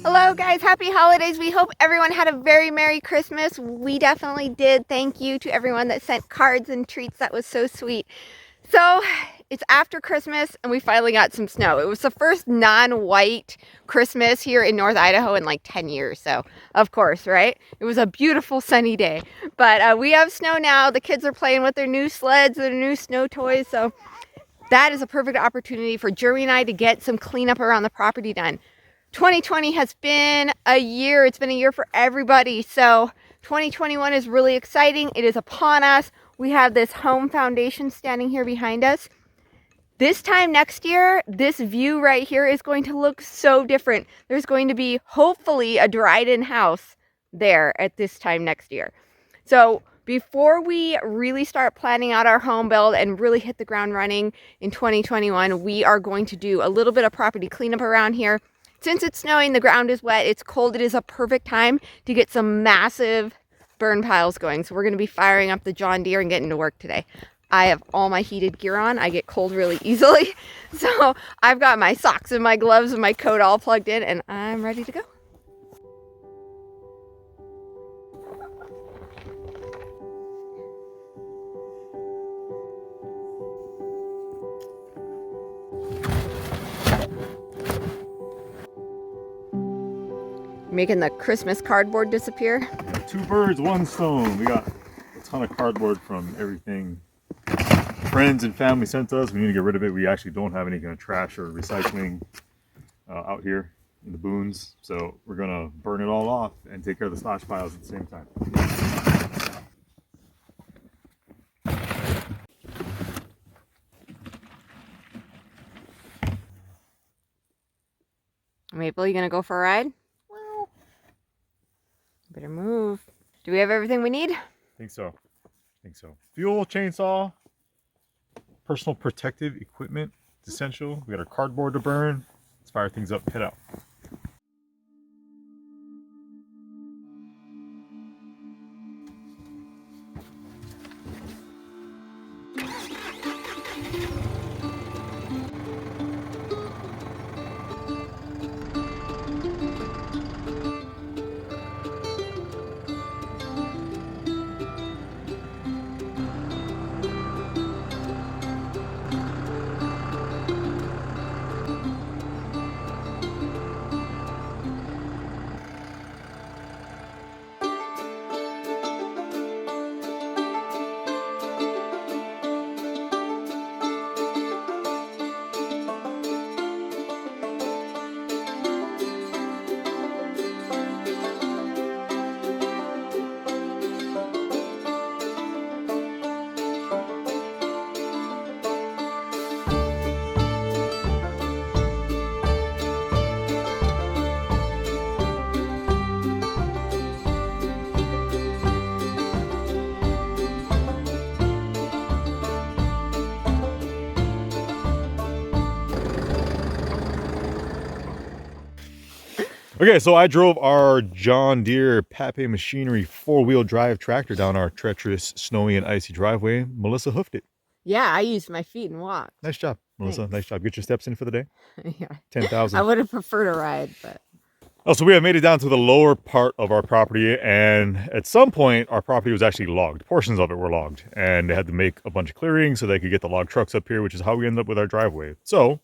Hello guys, happy holidays. We hope everyone had a very Merry Christmas. We definitely did. Thank you to everyone that sent cards and treats. That was so sweet. So it's after Christmas and we finally got some snow. It was the first non-white Christmas here in North Idaho in like 10 years. So of course, right? It was a beautiful sunny day, but we have snow now. The kids are playing with their new sleds, their new snow toys. So that is a perfect opportunity for Jeremy and I to get some cleanup around the property done. 2020 has been a year. It's been a year for everybody. So 2021 is really exciting. It is upon us. We have this home foundation standing here behind us. This time next year, this view right here is going to look so different. There's going to be hopefully a dried-in house there at this time next year. So before we really start planning out our home build and really hit the ground running in 2021, we are going to do a little bit of property cleanup around here. Since it's snowing, the ground is wet, it's cold, it is a perfect time to get some massive burn piles going. So we're going to be firing up the John Deere and getting to work today. I have all my heated gear on. I get cold really easily. So I've got my socks and my gloves and my coat all plugged in and I'm ready to go. Making the Christmas cardboard disappear. Two birds, one stone. We got a ton of cardboard from everything friends and family sent us. We need to get rid of it. We actually don't have any kind of trash or recycling out here in the boons. So we're gonna burn it all off and take care of the slash piles at the same time. Maple, you gonna go for a ride? Better move. Do we have everything we need? I think so. Fuel, chainsaw, personal protective equipment. It's essential. We got our cardboard to burn. Let's fire things up, head out. Okay, so I drove our John Deere Pape Machinery 4-wheel drive tractor down our treacherous, snowy and icy driveway. Melissa hoofed it. Yeah, I used my feet and walked. Nice job, Melissa. Thanks. Nice job. Get your steps in for the day. Yeah. 10,000. I would have preferred a ride, but... Oh, so we have made it down to the lower part of our property, and at some point our property was actually logged. Portions of it were logged, and they had to make a bunch of clearings so they could get the log trucks up here, which is how we ended up with our driveway. So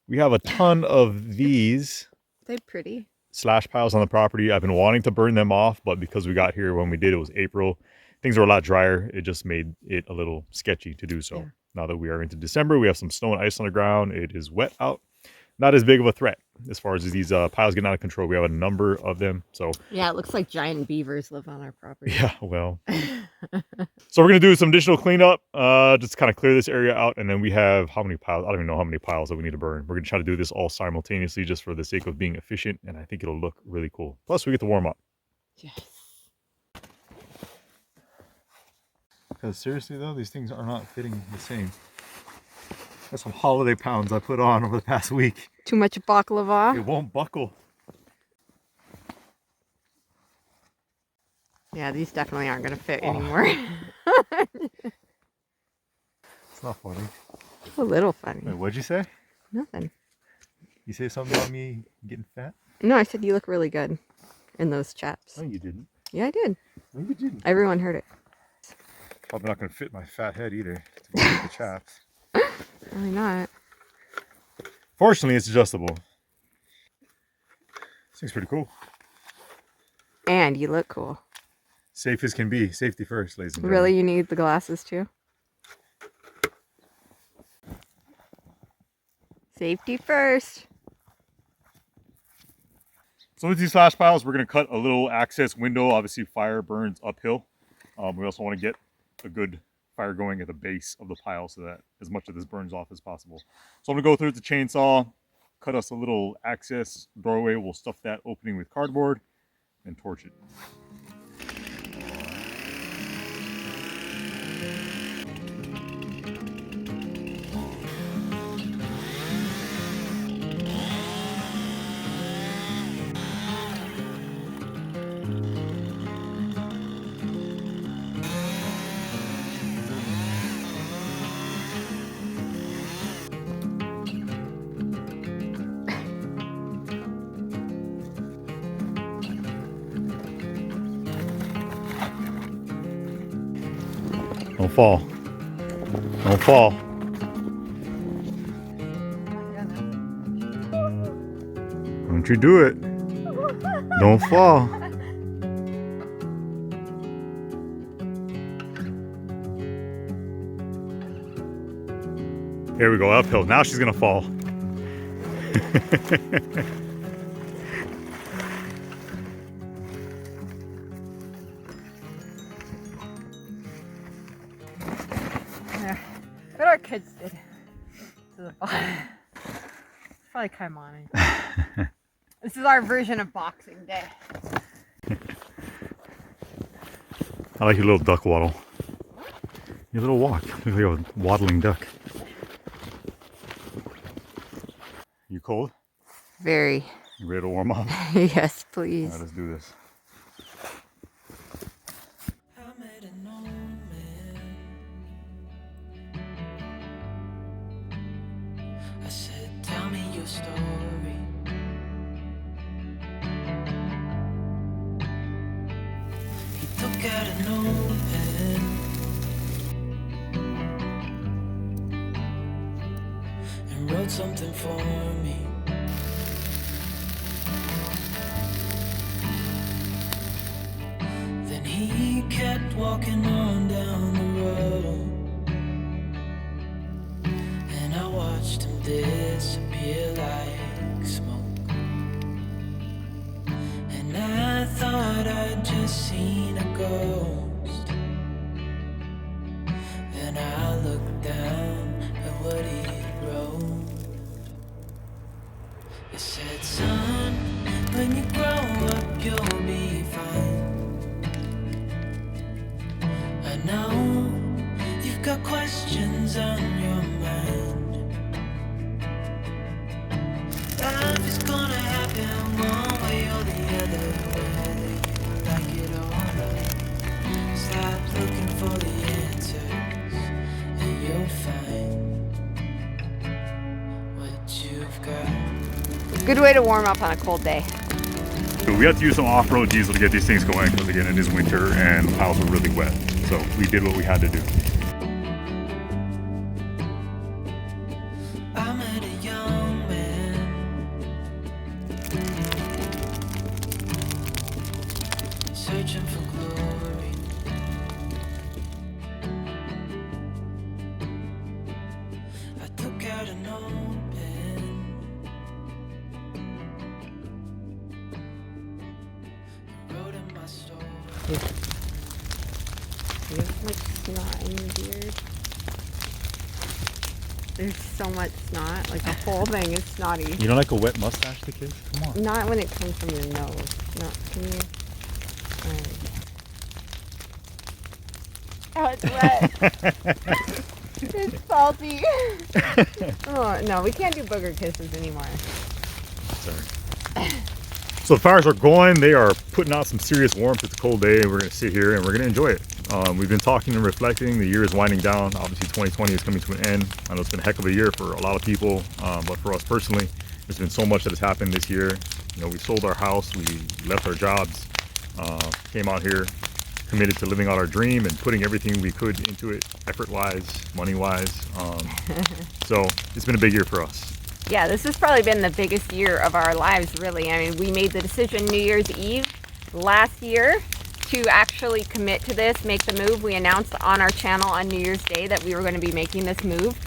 we have a ton of these They're pretty slash piles on the property. I've been wanting to burn them off, but because we got here when we did, it was April. Things were a lot drier. It just made it a little sketchy to do so. Yeah. Now that we are into December, we have some snow and ice on the ground. It is wet out. Not as big of a threat as far as these piles getting out of control. We have a number of them. So yeah, it looks like giant beavers live on our property. Yeah, well. So we're going to do some additional cleanup, just kind of clear this area out. And then we have how many piles? I don't even know how many piles that we need to burn. We're going to try to do this all simultaneously just for the sake of being efficient. And I think it'll look really cool. Plus we get to warm up. Yes. because seriously though, these things are not fitting the same. That's some holiday pounds I put on over the past week. Too much baklava. It won't buckle. Yeah, these definitely aren't going to fit anymore. It's not funny. A little funny. Wait, what'd you say? Nothing. You say something about me getting fat? No, I said you look really good in those chaps. No, you didn't. Yeah, I did. No, you didn't. Everyone heard it. Probably not going to fit my fat head either to go with the chaps. Why not? Fortunately, it's adjustable. This thing's pretty cool. And you look cool. Safe as can be. Safety first, ladies and gentlemen. Really, you need the glasses too? Safety first. So with these slash piles, we're going to cut a little access window. Obviously, fire burns uphill. We also want to get a good fire going at the base of the pile so that as much of this burns off as possible. So I'm going to go through with the chainsaw, cut us a little access doorway. We'll stuff that opening with cardboard and torch it. Don't fall. Don't fall. Don't you do it. Don't fall. Here we go, uphill. Now she's gonna fall. What our kids did to the box. Probably Kaimani. This is our version of Boxing Day. I like your little duck waddle. Your little walk. Look like a waddling duck. You cold? Very. You ready to warm up? Yes, please. Alright, let's do this. I said, tell me your story. He took out a notepad and wrote something for me. Then he kept walking on down the road. I watched him disappear like smoke, and I thought I'd just seen a ghost. Then I looked down at what he wrote. It said, son, when you grow up you'll be fine. I know you've got questions on your mind. Life is gonna happen one way or the other, whether you like it or not. Stop looking for the answers, and you'll find what you've got. Good way to warm up on a cold day. So we had to use some off-road diesel to get these things going because again it is winter and the piles are really wet. So we did what we had to do. I met a young man, searching for glory. I took out a notepad, wrote in my story. You have so much snot in your beard. There's so much snot, like the whole thing is snotty. You don't like a wet mustache, the kids? Come on. Not when it comes from your nose. Not, can you? Oh, it's wet. It's salty. Oh, no, we can't do booger kisses anymore. Sorry. So the fires are going. They are putting out some serious warmth. It's a cold day, and we're going to sit here and we're going to enjoy it. We've been talking and reflecting. The year is winding down. Obviously, 2020 is coming to an end. I know it's been a heck of a year for a lot of people, but for us personally, there's been so much that has happened this year. You know, we sold our house, we left our jobs, came out here, committed to living out our dream and putting everything we could into it, effort-wise, money-wise. So it's been a big year for us. Yeah, this has probably been the biggest year of our lives, really. I mean, we made the decision New Year's Eve last year to actually commit to this, make the move. We announced on our channel on New Year's Day that we were going to be making this move.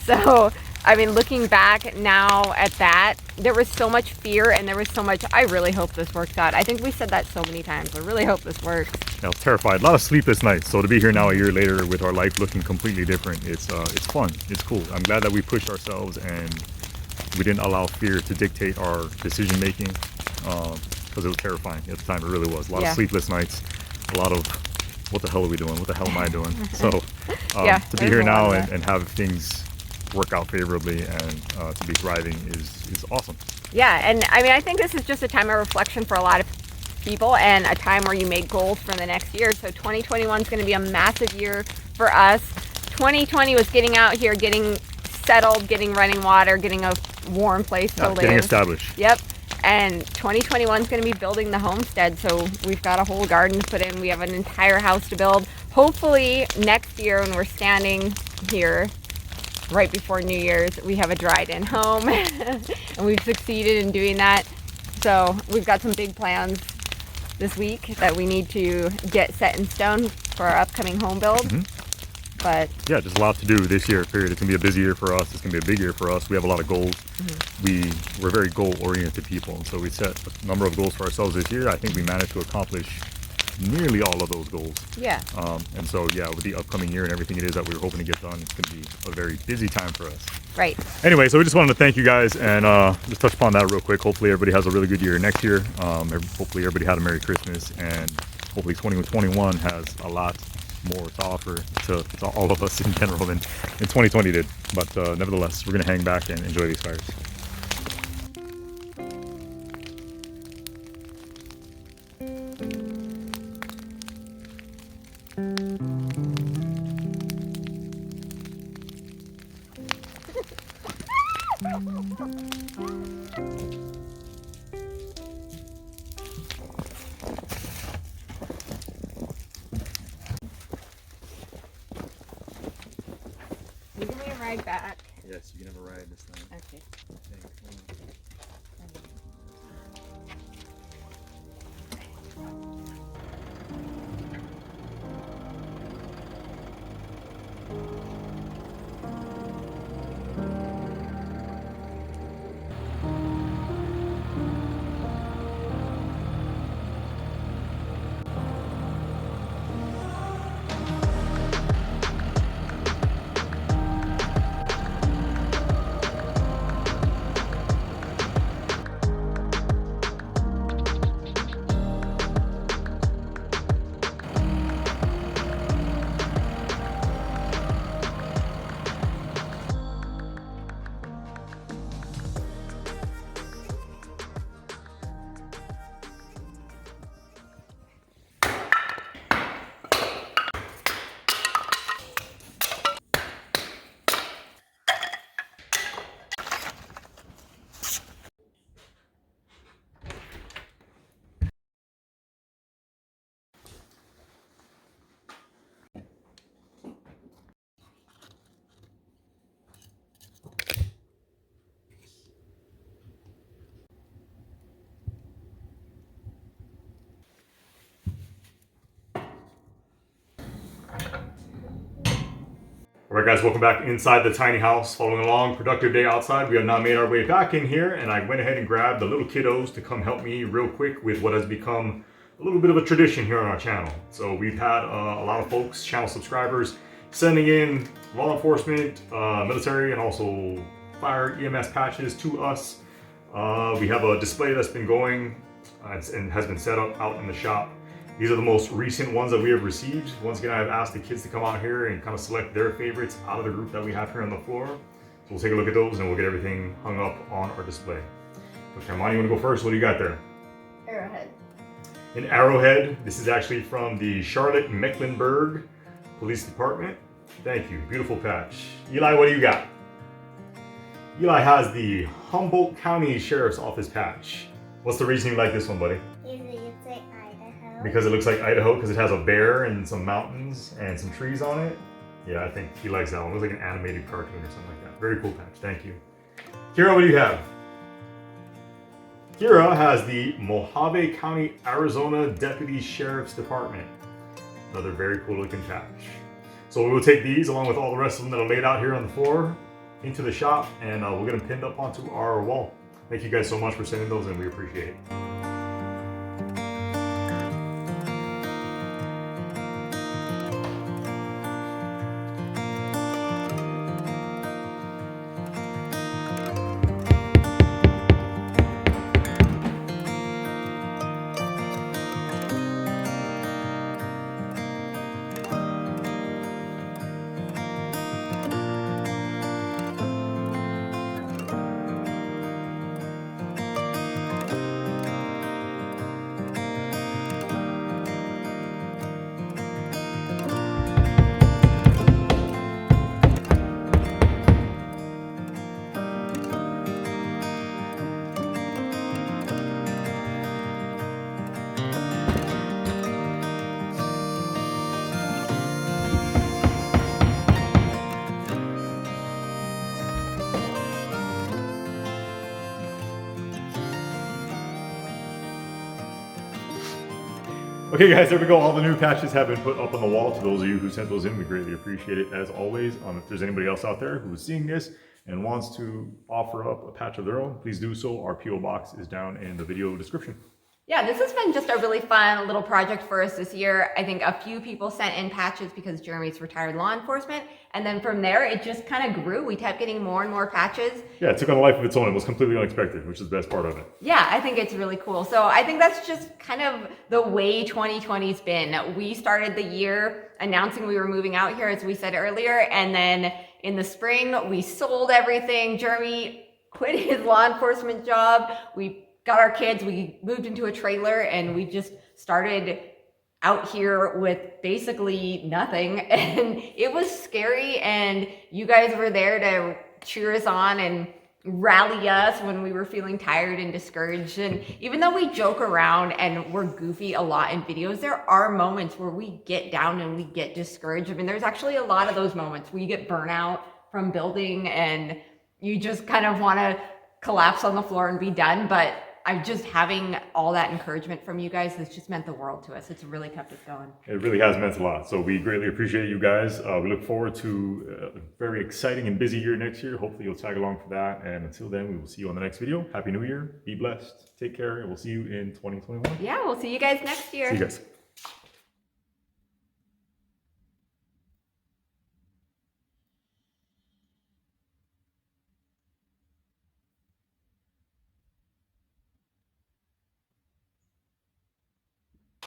So, I mean, looking back now at that, there was so much fear and there was so much, I really hope this works out. I think we said that so many times. I really hope this works. I was terrified. A lot of sleepless nights. So to be here now a year later with our life looking completely different, it's fun. It's cool. I'm glad that we pushed ourselves and we didn't allow fear to dictate our decision making, because it was terrifying at the time. It really was. A lot of sleepless nights, a lot of what the hell are we doing? What the hell am I doing? So to be here now and have things work out favorably and to be thriving is awesome. Yeah, and I mean, I think this is just a time of reflection for a lot of people and a time where you make goals for the next year. So 2021 is going to be a massive year for us. 2020 was getting out here, getting settled, getting running water, getting a warm place to live. Getting established. Yep. And 2021 is going to be building the homestead. So we've got a whole garden to put in. We have an entire house to build. Hopefully next year when we're standing here right before New Year's, we have a dried-in home and we've succeeded in doing that. So we've got some big plans this week that we need to get set in stone for our upcoming home build. But yeah, just a lot to do this year, period. It's gonna be a busy year for us. It's gonna be a big year for us. We have a lot of goals. We're very goal-oriented people, and so we set a number of goals for ourselves this year. I think we managed to accomplish nearly all of those goals. Yeah. And so yeah, with the upcoming year and everything it is that we were hoping to get done, it's gonna be a very busy time for us. Right. Anyway, so we just wanted to thank you guys and just touch upon that real quick. Hopefully everybody has a really good year next year. Hopefully everybody had a Merry Christmas, and hopefully 2021 has a lot more to offer to all of us in general than 2020 did. But nevertheless, we're going to hang back and enjoy these fires. You give me a ride back. Yes, you can have a ride this time. Okay. All right, guys, welcome back inside the tiny house. Following along, productive day outside. We have now made our way back in here, and I went ahead and grabbed the little kiddos to come help me real quick with what has become a little bit of a tradition here on our channel. So we've had a lot of folks, channel subscribers, sending in law enforcement, military, and also fire EMS patches to us. We have a display that's been going and has been set up out in the shop. These are the most recent ones that we have received. Once again, I've asked the kids to come out here and kind of select their favorites out of the group that we have here on the floor. So we'll take a look at those and we'll get everything hung up on our display. Okay, Armani, you want to go first? What do you got there? Arrowhead. An arrowhead. This is actually from the Charlotte Mecklenburg Police Department. Thank you. Beautiful patch. Eli, what do you got? Eli has the Humboldt County Sheriff's Office patch. What's the reason you like this one, buddy? It's like Idaho. Because it looks like Idaho, because it has a bear and some mountains and some trees on it. Yeah, I think he likes that one. It looks like an animated cartoon or something like that. Very cool patch. Thank you. Kira, what do you have? Kira has the Mojave County, Arizona Deputy Sheriff's Department. Another very cool looking patch. So we will take these along with all the rest of them that are laid out here on the floor into the shop, and we'll get them pinned up onto our wall. Thank you guys so much for sending those, and we appreciate it. Okay guys, there we go. All the new patches have been put up on the wall. To those of you who sent those in, we greatly appreciate it as always. If there's anybody else out there who is seeing this and wants to offer up a patch of their own, please do so. Our P.O. box is down in the video description. Yeah, this has been just a really fun little project for us this year. I think a few people sent in patches because Jeremy's retired law enforcement. And then from there, it just kind of grew. We kept getting more and more patches. Yeah, it took on a life of its own. It was completely unexpected, which is the best part of it. Yeah, I think it's really cool. So I think that's just kind of the way 2020's been. We started the year announcing we were moving out here, as we said earlier. And then in the spring, we sold everything. Jeremy quit his law enforcement job. We got our kids, we moved into a trailer, and we just started out here with basically nothing. And it was scary, and you guys were there to cheer us on and rally us when we were feeling tired and discouraged. And even though we joke around and we're goofy a lot in videos, there are moments where we get down and we get discouraged. I mean, there's actually a lot of those moments where you get burnout from building and you just kind of want to collapse on the floor and be done. But just having all that encouragement from you guys has just meant the world to us. It's really kept us going. It really has meant a lot. So we greatly appreciate you guys. We look forward to a very exciting and busy year next year. Hopefully you'll tag along for that. And until then, we will see you on the next video. Happy New Year. Be blessed. Take care. And we'll see you in 2021. Yeah, we'll see you guys next year. See you guys.